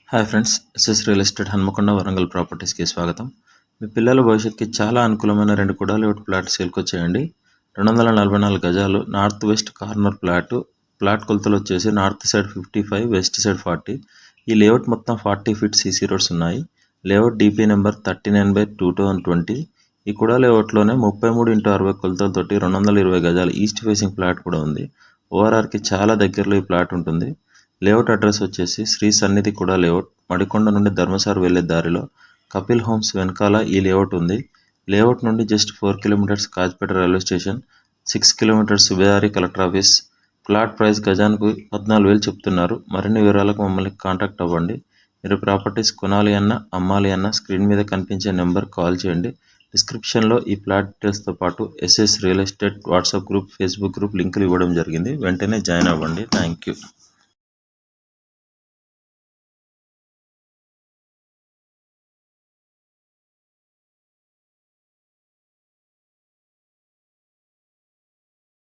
Hi friends, SS real estate Hanamkonda Warangal ప్రాపర్టీస్కి స్వాగతం. మీ పిల్లల భవిష్యత్తుకి చాలా అనుకూలమైన 2 కుడా లేఅవుట్ ప్లాట్ సేల్కి వచ్చేయండి. 244 గజాలు నార్త్ వెస్ట్ కార్నర్ ప్లాట్ కొలతలు వచ్చేసి నార్త్ సైడ్ 55, వెస్ట్ సైడ్ 40. ఈ లేఅవుట్ మొత్తం 40 ఫీట్ సీసీ రోడ్స్ ఉన్నాయి. Layout DP number 39/2020. ఈ కుడా లేఅవుట్లోనే 33x60 కొలతలతోటి 220 గజాలు ఈస్ట్ ఫేసింగ్ ప్లాట్ కూడా ఉంది. ఓఆర్ఆర్కి చాలా దగ్గరలో ఈ ప్లాట్ ఉంటుంది. లేఅవుట్ అడ్రస్ వచ్చేసి శ్రీ సన్నిధి కుడా లేఅవుట్, మడికొండ నుండి ధర్మసార్ వెళ్లే దారిలో కపిల్ హోమ్స్ వెనకాల ఈ లేఅవుట్ ఉంది. లేఅవుట్ నుండి just 4 kilometres Kazipet railway station, 6 kilometres Subedari collector office. Plot price గజానికి 14,000 చెప్తున్నారు. మరిన్ని వివరాలకు మమ్మల్ని కాంటాక్ట్ అవ్వండి. మీరు ప్రాపర్టీస్ కొనాలి అన్నా అమ్మాలి అన్నా స్క్రీన్ మీద కనిపించే నెంబర్ కాల్ చేయండి. డిస్క్రిప్షన్లో ఈ ప్లాట్ డీటెయిల్స్తో పాటు SS real estate WhatsApp group, Facebook group లింకులు ఇవ్వడం జరిగింది. వెంటనే జాయిన్ అవ్వండి. Thank you.